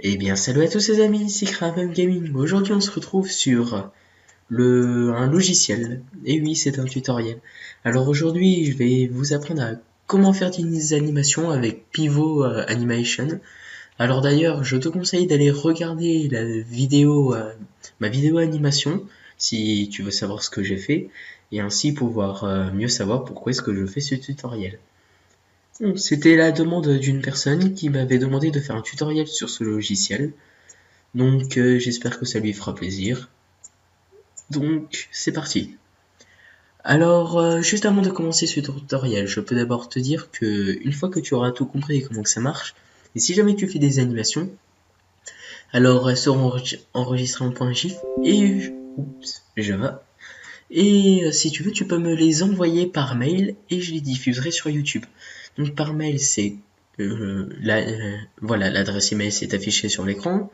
Eh bien, salut à tous les amis, ici Craven Gaming. Aujourd'hui, on se retrouve sur un logiciel. Et oui, c'est un tutoriel. Alors aujourd'hui, je vais vous apprendre à comment faire des animations avec Pivot Animation. Alors d'ailleurs, je te conseille d'aller regarder la vidéo, ma vidéo animation, si tu veux savoir ce que j'ai fait, et ainsi pouvoir mieux savoir pourquoi est-ce que je fais ce tutoriel. C'était la demande d'une personne qui m'avait demandé de faire un tutoriel sur ce logiciel. Donc j'espère que ça lui fera plaisir. Donc c'est parti. Alors juste avant de commencer ce tutoriel, je peux d'abord te dire que une fois que tu auras tout compris comment que ça marche, et si jamais tu fais des animations, alors elles seront enregistrées en .gif et Java. Et si tu veux, tu peux me les envoyer par mail et je les diffuserai sur YouTube. Donc par mail, c'est voilà, l'adresse email s'est affichée sur l'écran.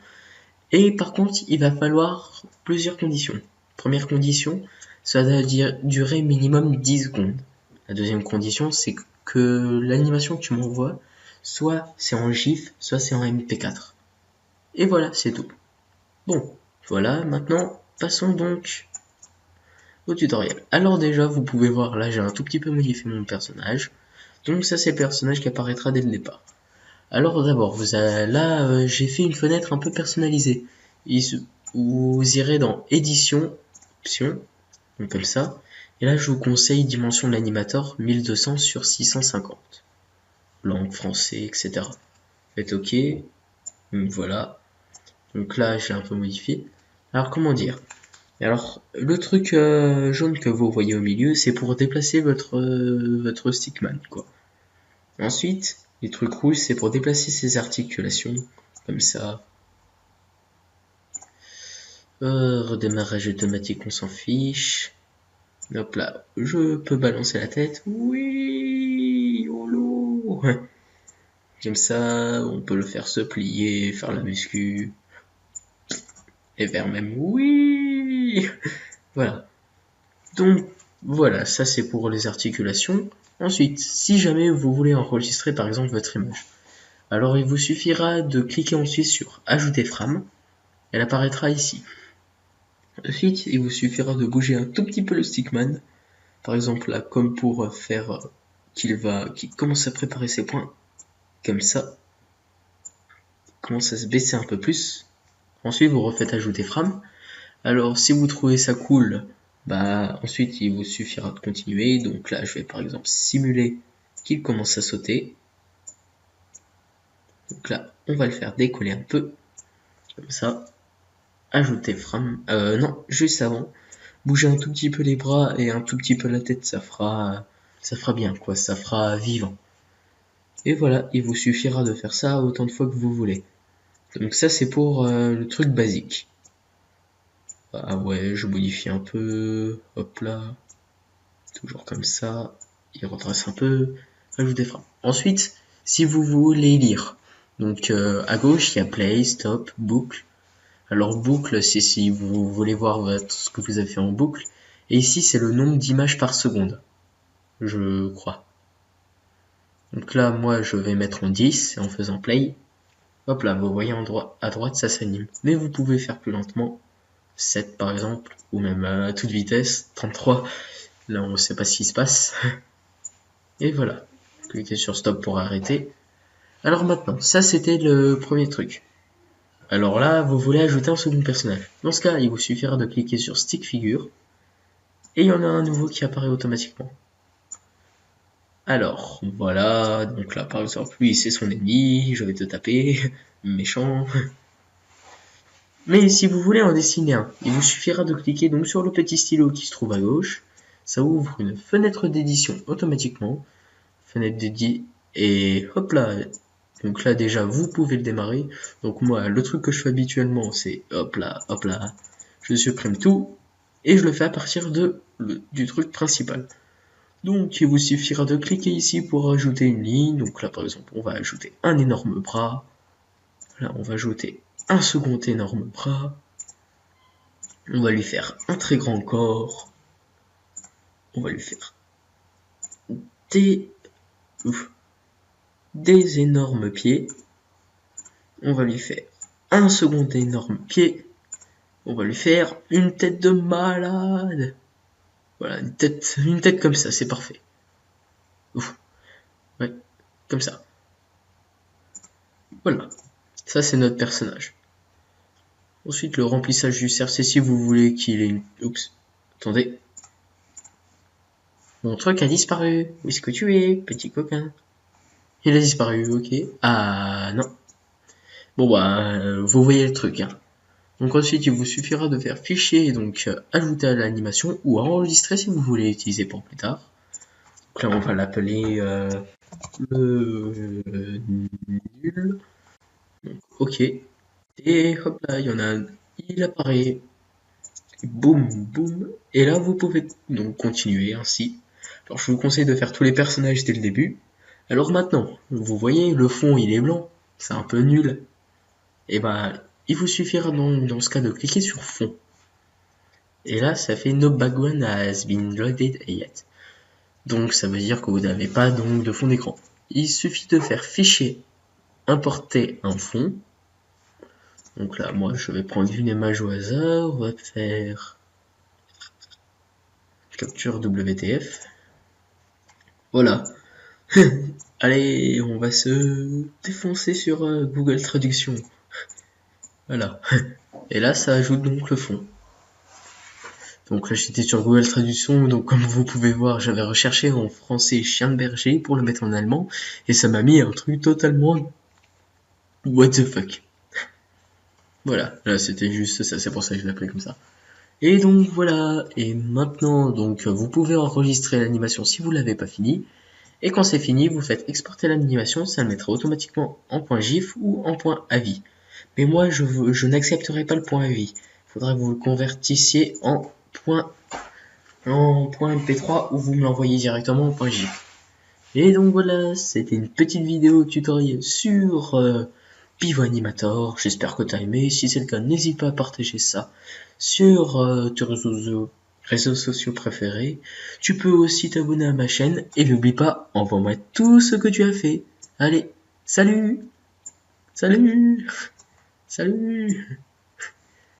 Et par contre, il va falloir plusieurs conditions. Première condition, ça doit durer minimum 10 secondes. La deuxième condition, c'est que l'animation que tu m'envoies, soit c'est en GIF, soit c'est en MP4. Et voilà, c'est tout. Bon, voilà, maintenant, passons donc au tutoriel. Alors déjà, vous pouvez voir, là j'ai un tout petit peu modifié mon personnage. Donc ça, c'est le personnage qui apparaîtra dès le départ. Alors d'abord, là j'ai fait une fenêtre un peu personnalisée. Vous irez dans édition, option, donc comme ça. Et là je vous conseille dimension de l'animateur 1200 sur 650. Langue, français, etc. Faites OK. Donc voilà. Donc là j'ai un peu modifié. Alors comment dire? Alors le truc jaune que vous voyez au milieu, c'est pour déplacer votre stickman, quoi. Ensuite, les trucs rouges, c'est pour déplacer ses articulations, comme ça. Redémarrage automatique, on s'en fiche. Hop là, je peux balancer la tête. Oui, yolo. Comme ça, on peut le faire se plier, faire la muscu. Et faire même oui. Voilà. Donc, voilà, ça c'est pour les articulations. Ensuite, si jamais vous voulez enregistrer par exemple votre image, alors il vous suffira de cliquer ensuite sur Ajouter frame. Elle apparaîtra ici. Ensuite, il vous suffira de bouger un tout petit peu le stickman. Par exemple là, comme pour faire qu'il commence à préparer ses points. Comme ça. Il commence à se baisser un peu plus. Ensuite, vous refaites ajouter frame. Alors, si vous trouvez ça cool, bah ensuite il vous suffira de continuer. Donc là, je vais par exemple simuler qu'il commence à sauter. Donc là, on va le faire décoller un peu. Comme ça. Ajouter frame. Non, juste avant. Bouger un tout petit peu les bras et un tout petit peu la tête, ça fera bien, quoi. Ça fera vivant. Et voilà, il vous suffira de faire ça autant de fois que vous voulez. Donc ça, c'est pour le truc basique. Ah ouais, je modifie un peu. Hop là. Toujours comme ça. Il redresse un peu. Ajoute des freins. Ensuite, si vous voulez lire, donc à gauche, il y a play, stop, boucle. Alors boucle, c'est si vous voulez voir ce que vous avez fait en boucle. Et ici, c'est le nombre d'images par seconde. Je crois. Donc là, moi, je vais mettre en 10 en faisant play. Hop là, vous voyez à droite, ça s'anime. Mais vous pouvez faire plus lentement. 7 par exemple, ou même à toute vitesse, 33. Là, on ne sait pas ce qui se passe. Et voilà. Cliquez sur stop pour arrêter. Alors maintenant, ça c'était le premier truc. Alors là, vous voulez ajouter un second personnage. Dans ce cas, il vous suffira de cliquer sur stick figure. Et il y en a un nouveau qui apparaît automatiquement. Alors, voilà, donc là par exemple, lui c'est son ennemi, je vais te taper, méchant. Mais si vous voulez en dessiner un, il vous suffira de cliquer donc sur le petit stylo qui se trouve à gauche, ça ouvre une fenêtre d'édition automatiquement, fenêtre d'édition, et hop là, donc là déjà vous pouvez le démarrer, donc moi le truc que je fais habituellement c'est hop là, je supprime tout, et je le fais à partir du truc principal. Donc il vous suffira de cliquer ici pour ajouter une ligne. Donc là par exemple on va ajouter un énorme bras. Là on va ajouter un second énorme bras. On va lui faire un très grand corps. On va lui faire des énormes pieds. On va lui faire un second énorme pied. On va lui faire une tête de malade. Voilà, une tête comme ça, c'est parfait. Ouf. Ouais, comme ça. Voilà, ça c'est notre personnage. Ensuite, le remplissage du cerf, c'est si vous voulez qu'il ait une... Oups, attendez. Mon truc a disparu. Où est-ce que tu es, petit coquin? Il a disparu, ok. Ah non. Bon bah, vous voyez le truc. Hein. Donc ensuite, il vous suffira de faire fichier, donc ajouter à l'animation ou enregistrer si vous voulez l'utiliser pour plus tard. Donc là, on va l'appeler le nul. Donc, ok. Et hop là, il y en a un. Il apparaît. Boum, boum. Et là, vous pouvez donc continuer ainsi. Alors, je vous conseille de faire tous les personnages dès le début. Alors maintenant, vous voyez, le fond, il est blanc. C'est un peu nul. Et ben, il vous suffira donc, dans ce cas de cliquer sur fond. Et là, ça fait no background has been loaded yet. Donc, ça veut dire que vous n'avez pas donc de fond d'écran. Il suffit de faire fichier, importer un fond. Donc là, moi, je vais prendre une image au hasard. On va faire capture WTF. Voilà. Allez, on va se défoncer sur Google Traduction. Voilà. Et là, ça ajoute donc le fond. Donc là, j'étais sur Google Traduction, donc comme vous pouvez voir, j'avais recherché en français chien de berger pour le mettre en allemand, et ça m'a mis un truc totalement... What the fuck. Voilà, là c'était juste ça, c'est pour ça que je l'ai appelé comme ça. Et donc voilà, et maintenant, donc vous pouvez enregistrer l'animation si vous l'avez pas fini, et quand c'est fini, vous faites exporter l'animation, ça le mettra automatiquement en point GIF ou en point AVI. Mais moi, je n'accepterai pas le point AVI. Il faudra que vous le convertissiez en point MP3 ou vous me l'envoyez directement en point GIF. Et donc voilà, c'était une petite vidéo tutoriel sur Pivot Animator. J'espère que tu as aimé. Si c'est le cas, n'hésite pas à partager ça sur tes réseaux sociaux préférés. Tu peux aussi t'abonner à ma chaîne et n'oublie pas, envoie-moi tout ce que tu as fait. Allez, salut, salut, salut.